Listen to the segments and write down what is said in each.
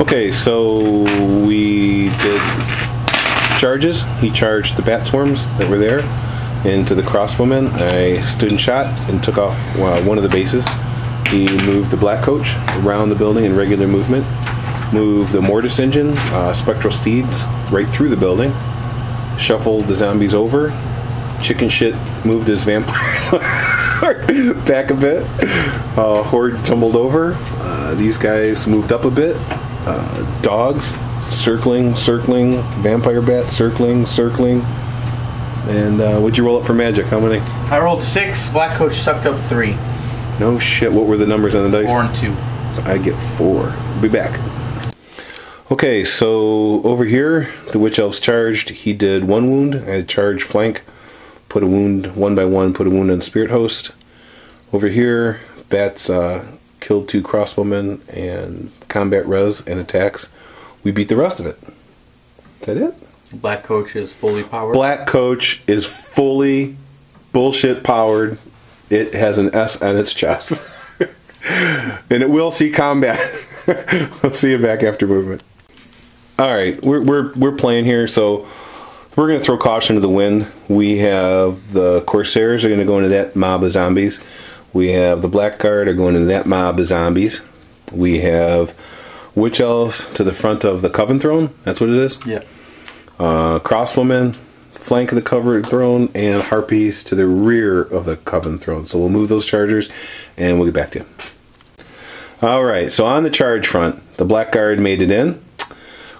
Okay, so we did charges. He charged the bat swarms that were there into the crossbowmen. I stood and shot and took off one of the bases. He moved the black coach around the building in regular movement. Moved the mortis engine, spectral steeds, right through the building. Shuffled the zombies over. Chicken shit moved his vampire back a bit. Horde tumbled over. These guys moved up a bit. Dogs circling, vampire bat circling. And what'd you roll up for magic? How many? I rolled 6. Black coach sucked up 3. No shit. What were the numbers on the dice? 4 and 2. So I get 4. I'll be back. Okay, so over here, the Witch Elves charged. He did 1 wound. I had charge flank. Put a wound, 1 by 1, put a wound on Spirit Host. Over here, Bats killed 2 crossbowmen and combat res and attacks. We beat the rest of it. Is that it? Black coach is fully powered. Black coach is fully bullshit powered. It has an S on its chest. And it will see combat. We'll see it back after movement. Alright, we're playing here, so we're going to throw caution to the wind. We have the Corsairs are going to go into that mob of zombies. We have the Blackguard are going into that mob of zombies. We have Witch Elves to the front of the Coven Throne. That's what it is? Yeah. Crossbowmen, flank of the Coven Throne, and Harpies to the rear of the Coven Throne. So we'll move those chargers, and we'll get back to you. Alright, so on the charge front, the Blackguard made it in.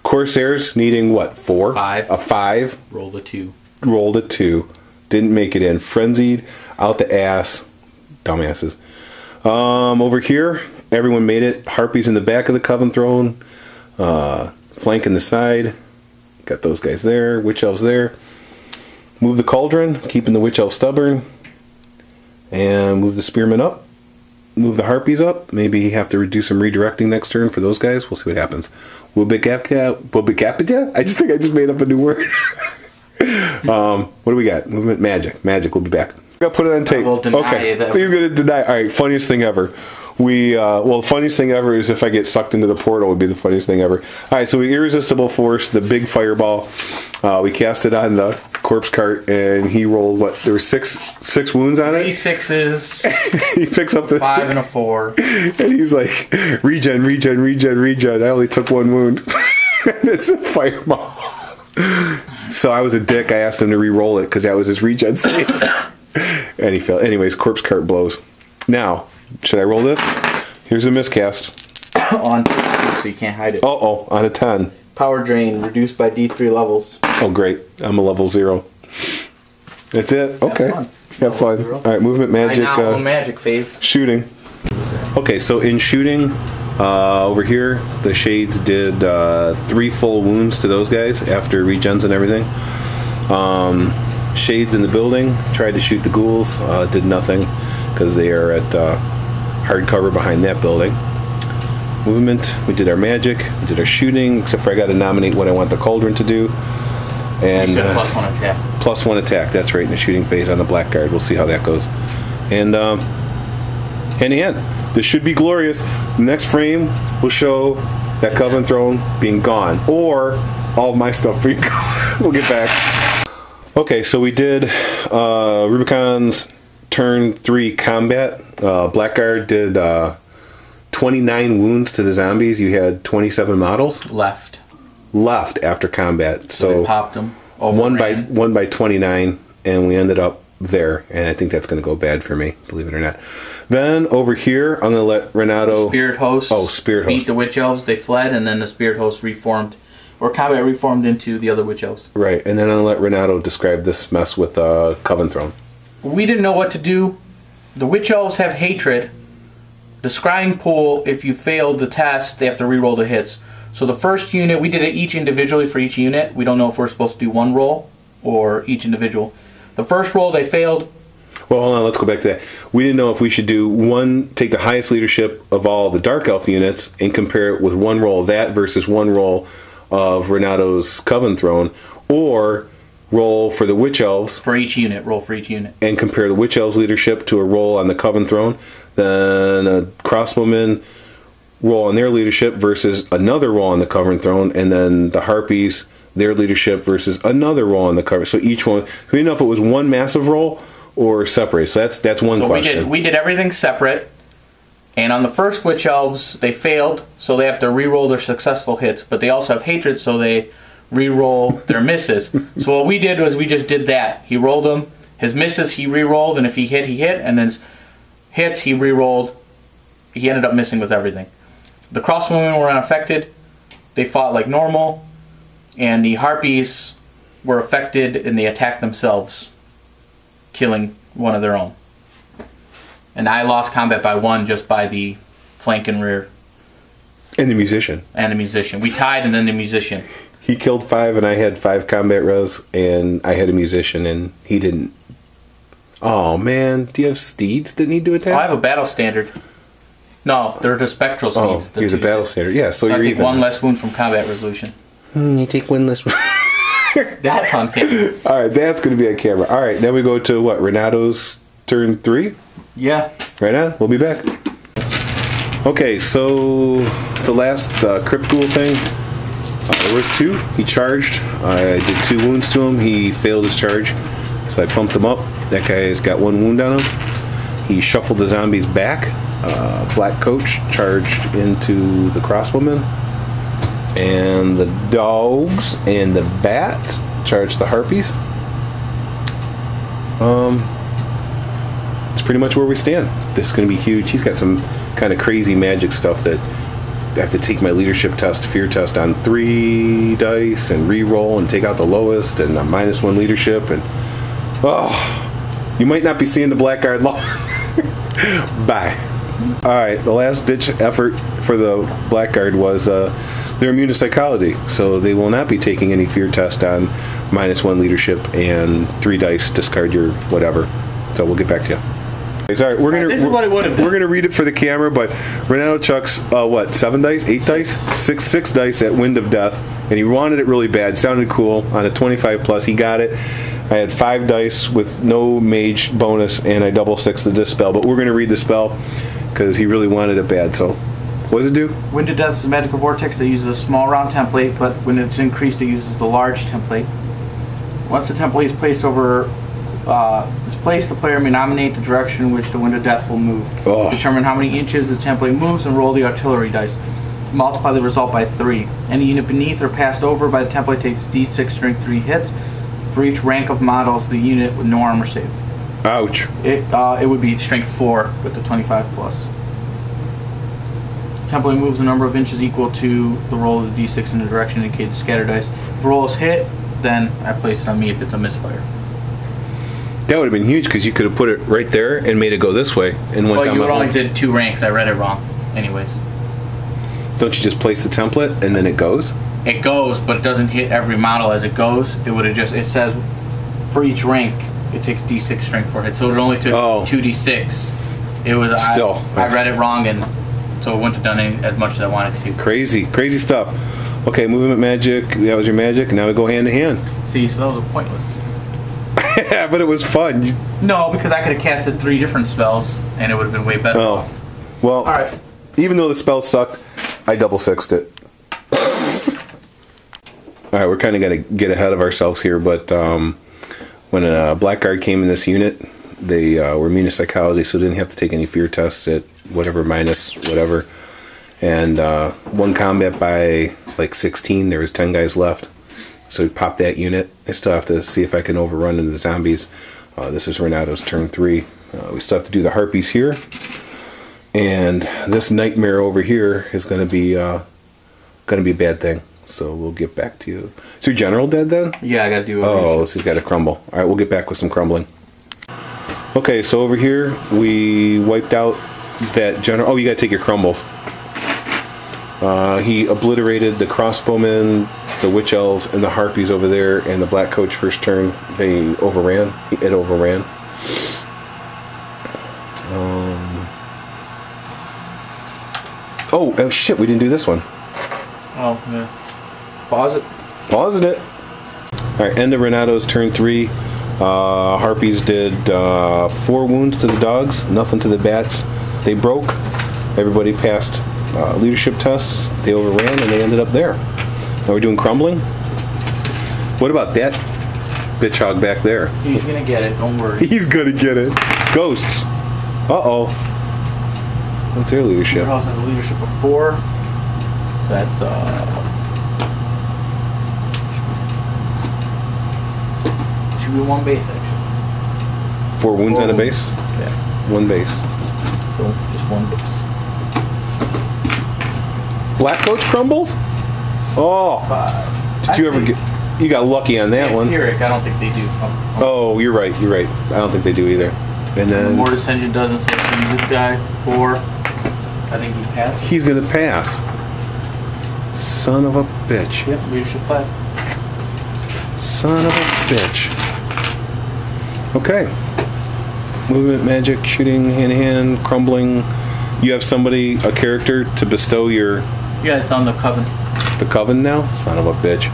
Corsairs needing what? 4? 5. A 5. Rolled a 2. Rolled a 2. Didn't make it in. Frenzied out the ass. Dumbasses. Over here, everyone made it. Harpies in the back of the Coven Throne. Flanking the side. Got those guys there. Witch Elves there. Move the Cauldron, keeping the Witch Elves stubborn. And move the Spearmen up. Move the Harpies up. Maybe have to do some redirecting next turn for those guys. We'll see what happens. Wubicapita? I just think I just made up a new word. What do we got? Movement magic. Magic, we'll be back. I gotta put it on tape. Okay. He's gonna deny. Alright, funniest thing ever. Well, the funniest thing ever is if I get sucked into the portal would be the funniest thing ever. Alright, so we irresistible force, the big fireball. We cast it on the corpse cart and he rolled what? There were six wounds on it? 3 6s. He picks up the 5 and a 4. And he's like, regen. I only took 1 wound. And it's a fireball. So I was a dick. I asked him to re-roll it because that was his regen save. And he fell. Anyways, corpse cart blows. Now, should I roll this? Here's a miscast. On 2, so you can't hide it. Uh-oh, on a 10. Power drain reduced by D3 levels. Oh, great. I'm a level 0. That's it? Okay. Have fun. Alright, movement magic. Magic phase. Shooting. Okay, so in shooting, over here, the Shades did 3 full wounds to those guys after regens and everything. Shades in the building, tried to shoot the ghouls, did nothing because they are at hard cover behind that building. Movement, we did our magic, we did our shooting, except for I got to nominate what I want the Cauldron to do. And you said +1 attack. +1 attack, that's right, in the shooting phase on the Blackguard. We'll see how that goes. And hand in hand, this should be glorious. The next frame will show that Coven Throne being gone, or all of my stuff being gone. We'll get back. Okay, so we did Rubicon's turn 3 combat. Blackguard did 29 wounds to the zombies. You had 27 models Left after combat. So they popped them. one by 29, and we ended up there. And I think that's going to go bad for me, believe it or not. Then over here, I'm going to let Renato. Spirit Host. Oh, Spirit Host. Beat the Witch Elves. They fled, and then the Spirit Host reformed, or combat reformed into the other Witch Elves. Right, and then I'm going to let Renato describe this mess with Coven Throne. We didn't know what to do. The Witch Elves have hatred. The scrying pool, if you failed the test, they have to reroll the hits. So the first unit, we did it each individually for each unit. We don't know if we're supposed to do 1 roll or each individual. The first roll, they failed. Well, hold on, let's go back to that. We didn't know if we should do take the highest leadership of all the Dark Elf units and compare it with 1 roll of that versus 1 roll of Renato's Coven Throne, or roll for the Witch Elves. For each unit, roll for each unit. And compare the Witch Elves leadership to a roll on the Coven Throne. Then a Crossbowman roll on their leadership versus another roll on the Covering Throne, and then the Harpies, their leadership versus another roll on the cover. So each one, we didn't know if it was one massive roll or separate. So that's one question. We did everything separate, and on the first Witch Elves, they failed, so they have to re-roll their successful hits, but they also have hatred, so they re-roll their misses. So what we did was we just did that. He rolled them. His misses, he re-rolled, and if he hit, he hit, and his hits, he re-rolled. He ended up missing with everything. The crossbowmen were unaffected. They fought like normal, and the Harpies were affected, and they attacked themselves, killing one of their own. And I lost combat by 1 just by the flank and rear. And the musician. And the musician. We tied, and then the musician. He killed 5, and I had 5 combat res, and I had a musician, and he didn't. Oh, man. Do you have steeds that need to attack? I have a battle standard. No, they're the spectral steeds. Oh, you're the battle standard. Yeah, so you're I take even. 1 less wound from combat resolution. You take 1 less wound. That's on camera. All right, that's going to be on camera. All right, now we go to what? Renato's turn 3? Yeah. Right on. We'll be back. Okay, so the last Crypt Ghoul thing, there was 2. He charged. I did 2 wounds to him. He failed his charge, so I pumped him up. That guy's got 1 wound on him. He shuffled the zombies back. Black Coach charged into the crossbowmen. And the dogs and the bats charged the Harpies. It's pretty much where we stand. This is going to be huge. He's got some kind of crazy magic stuff that I have to take my leadership test, fear test on 3 dice and re-roll and take out the lowest and a -1 leadership. And you might not be seeing the Blackguard long. Bye. Alright, the last ditch effort for the Blackguard was they're immune to psychology, so they will not be taking any fear test on -1 leadership and 3 dice, discard your whatever. So we'll get back to you. Sorry, This is what it would have been. We're gonna read it for the camera, but Renato chucks 7 dice, 8 dice, six dice at Wind of Death, and he wanted it really bad. Sounded cool on a 25 plus. He got it. I had 5 dice with no mage bonus, and I double 6 the dispel. But we're gonna read the spell because he really wanted it bad. So, what does it do? Wind of Death is a magical vortex that uses a small round template, but when it's increased, it uses the large template. Once the template is placed the player may nominate the direction in which the Wind of Death will move. Determine how many inches the template moves and roll the artillery dice. Multiply the result by 3. Any unit beneath or passed over by the template takes d6 strength 3 hits. For each rank of models, the unit with no armor save. Ouch. It would be strength 4 with the 25 plus. Template moves a number of inches equal to the roll of the d6 in the direction indicated scatter dice. If the roll is hit, then I place it on me if it's a misfire. That would have been huge because you could have put it right there and made it go this way. And well, you only did 2 ranks. I read it wrong. Anyways. Don't you just place the template and then it goes? It goes, but it doesn't hit every model as it goes. It would have just. It says for each rank, it takes d6 strength for hit. So it only took 2d6. It was still. I read it wrong, and so it wouldn't have done as much as I wanted to. Crazy stuff. Okay, movement magic. That was your magic. Now we go hand to hand. See, so that was pointless. Yeah, but it was fun. No, because I could have casted 3 different spells, and it would have been way better. Oh, well. All right. Even though the spell sucked, I double sixed it. All right, we're kind of going to get ahead of ourselves here, but when a Blackguard came in this unit, they were immune to psychology, so didn't have to take any fear tests at whatever minus whatever. And 1 combat by like 16, there was 10 guys left. So we popped that unit. I still have to see if I can overrun into the zombies. This is Renato's turn 3. We still have to do the Harpies here. And this nightmare over here is going to be a bad thing. So we'll get back to you. Is your general dead then? Yeah, I got to do it. Oh, so he's got to crumble. All right, we'll get back with some crumbling. Okay, so over here we wiped out that general. Oh, you got to take your crumbles. He obliterated the crossbowmen, the Witch Elves, and the Harpies over there, and the Black Coach first turn. They overran. It overran. Oh shit, we didn't do this one. Oh, yeah. Pause it. Pausing it. Alright, end of Renato's turn 3. Harpies did 4 wounds to the dogs, nothing to the bats. They broke. Everybody passed leadership tests. They overran and they ended up there. Now we're doing crumbling. What about that bitch hog back there? He's gonna get it, don't worry. He's gonna get it. Ghosts. Uh-oh. What's their leadership? Your house had a leadership of 4. So that's should be 1 base actually. 4 wounds on a base? Yeah. 1 base. So just 1 base. Black Coach crumbles? Oh. 5. Did you ever get... You got lucky on that one. Empiric, I don't think they do. Oh, you're right. You're right. I don't think they do either. And then... The Mortis Engine doesn't, so this guy, 4. I think he passed. He's going to pass. Son of a bitch. Yep, leadership 5. Son of a bitch. Okay. Movement, magic, shooting, hand-to-hand, crumbling. You have somebody, a character, to bestow your... Yeah, it's on the Coven. The Coven now? Son of a bitch.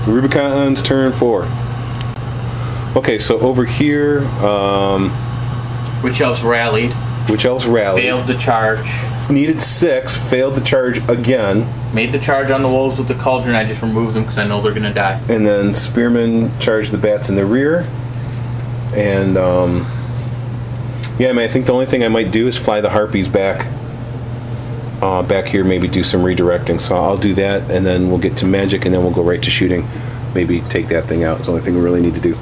Rubicon's turn 4. Okay, so over here... Witch Elves rallied. Witch Elves rallied. Failed the charge. Needed 6. Failed the charge again. Made the charge on the wolves with the cauldron. I just removed them because I know they're going to die. And then Spearman charged the bats in the rear. And, yeah, I mean, I think the only thing I might do is fly the harpies back. Back here, maybe do some redirecting. So I'll do that, and then we'll get to magic, and then we'll go right to shooting. Maybe take that thing out. It's the only thing we really need to do.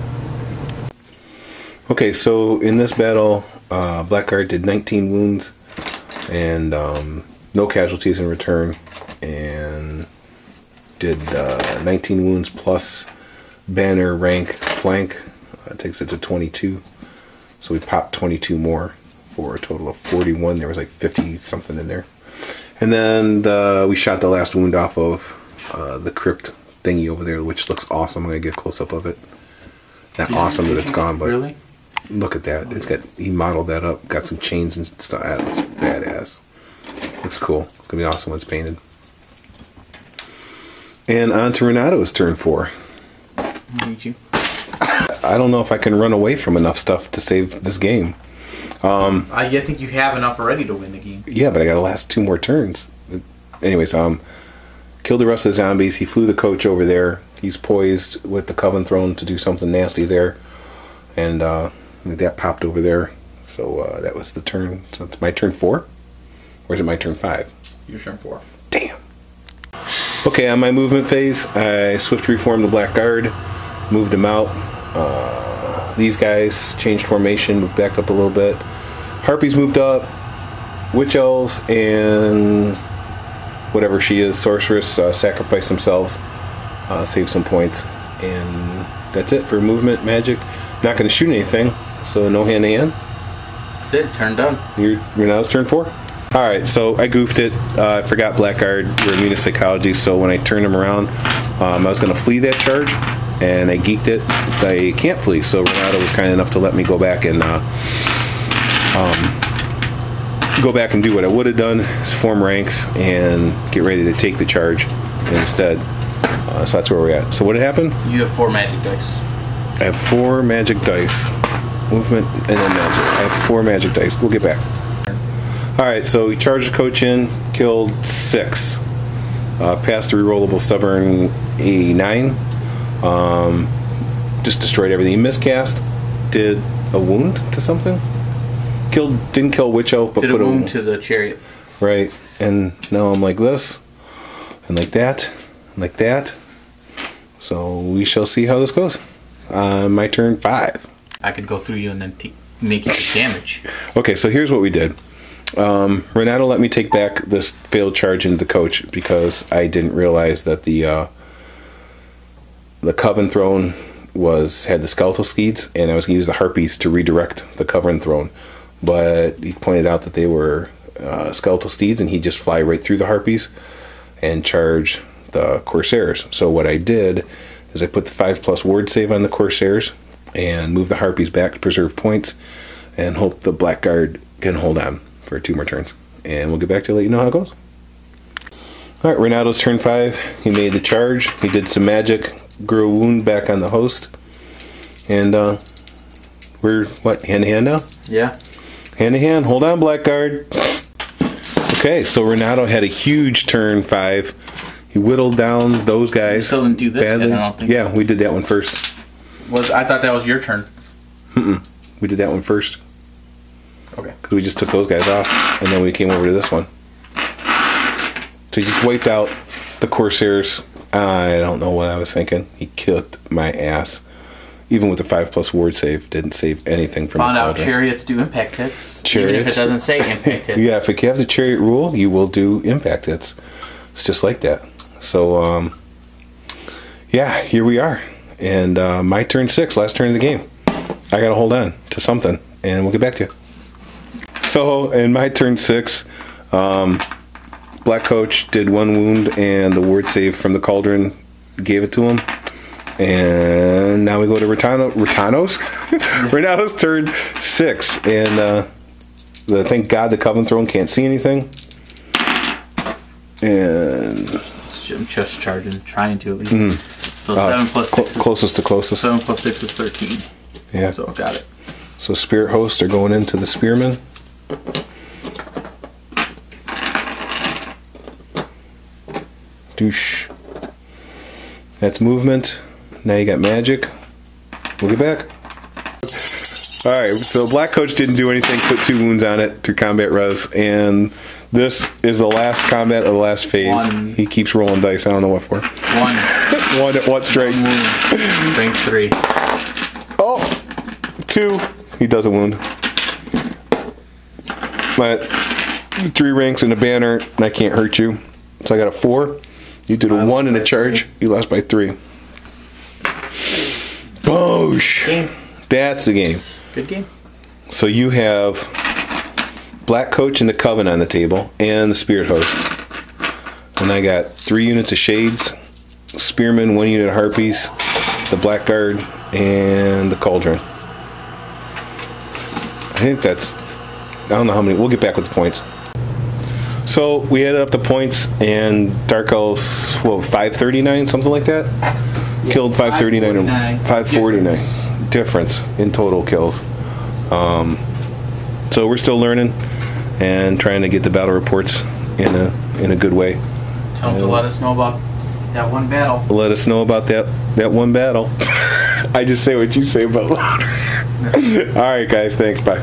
Okay, so in this battle, Blackguard did 19 wounds, and no casualties in return, and did 19 wounds plus banner rank flank. Takes it to 22. So we popped 22 more for a total of 41. There was like 50 something in there. And then we shot the last wound off of the crypt thingy over there, which looks awesome. I'm going to get a close-up of it. Not awesome that it's gone, but really? Look at that. It's got, he modeled that up. Got some chains and stuff. That looks badass. Looks cool. It's going to be awesome when it's painted. And on to Renato's turn 4. I need you. I don't know if I can run away from enough stuff to save this game. I think you have enough already to win the game. Yeah, but I got to last 2 more turns. Anyways, killed the rest of the zombies. He flew the coach over there. He's poised with the Coven Throne to do something nasty there. And that popped over there. So that was the turn. So it's my turn 4? Or is it my turn 5? Your turn 4. Damn. Okay, on my movement phase, I swift reformed the Black Guard. Moved them out. These guys changed formation, moved back up a little bit. Harpies moved up. Witch Elves and whatever she is, Sorceress, sacrificed themselves, saved some points. And that's it for movement, magic. Not going to shoot anything, so no hand-to-hand. That's it, turn done. You're now it's turn 4? Alright, so I goofed it. I forgot Blackguard. We're immune to psychology, so when I turned him around, I was going to flee that charge. And I geeked it. I can't flee, so Renato was kind enough to let me go back and do what I would have done, is form ranks and get ready to take the charge instead. So that's where we're at. So what had happened? You have 4 magic dice. I have 4 magic dice. Movement and then magic. I have 4 magic dice. We'll get back. Alright, so we charged the coach in, killed 6. Passed the rerollable stubborn a 9. Just destroyed everything. He miscast, did a wound to something, didn't kill Witch Elf, but did put a wound to the chariot. Right, and now I'm like this, and like that, and like that. So we shall see how this goes. My turn 5. I could go through you and then make you take damage. Okay, so here's what we did. Renato let me take back this failed charge into the coach because I didn't realize that the Coven Throne had the skeletal skeeds, and I was going to use the harpies to redirect the Coven Throne. But he pointed out that they were skeletal steeds, and he'd just fly right through the harpies and charge the Corsairs. So what I did is I put the 5+ ward save on the Corsairs and moved the harpies back to preserve points and hope the Blackguard can hold on for 2 more turns. And we'll get back to let you know how it goes. Alright, Renato's turn 5. He made the charge. He did some magic. Grew a wound back on the host. And we're, what, hand-to-hand now? Yeah. Hand-to-hand. Hold on, Blackguard. The Okay, so Renato had a huge turn 5. He whittled down those guys. You still didn't do this badly. yet, I don't think. Yeah, we did that one first. I thought that was your turn. We did that one first. Okay. Because we just took those guys off, and then we came over to this one. So he just wiped out the Corsairs. I don't know what I was thinking. He kicked my ass. Even with the 5+ ward save, didn't save anything from Found the out cauldron. Chariots do impact hits. Chariots. Even if it doesn't say impact hits. Yeah, if you have the Chariot rule, you will do impact hits. It's just like that. So, yeah, here we are. And my turn 6, last turn of the game. I got to hold on to something, and we'll get back to you. So, in my turn 6, Black Coach did 1 wound, and the ward save from the Cauldron gave it to him. And now we go to Renato's turn 6, and thank God the Coven Throne can't see anything. And I'm just charging, trying to at least. So 7 plus 6 is closest to closest. 7 plus 6 is 13. Yeah. So got it. So Spirit Hosts are going into the Spearmen. Douche. That's movement. Now you got magic. We'll get back. Alright, so Black Coach didn't do anything, put 2 wounds on it through combat res, and this is the last combat of the last phase. 1. He keeps rolling dice, I don't know what for. 1. One strike. 1 wound. Strength 3. Oh! 2. He does a wound. My 3 ranks and a banner, and I can't hurt you. So I got a 4. You did a 1 in a charge. 3. You lost by 3. Boosh! Game. That's the game. Good game. So you have Black Coach and the Coven on the table, and the Spirit Host. And I got 3 units of Shades, Spearmen, 1 unit of Harpies, the Blackguard, and the Cauldron. I think that's... I don't know how many... We'll get back with the points. So we added up the points, and Dark Elves, 539, something like that? Yeah, killed 539 or 549. Difference in total kills. So we're still learning and trying to get the battle reports in a good way. Tell them to let us know about that one battle. Let us know about that one battle. I just say what you say, but louder. All right, guys. Thanks. Bye.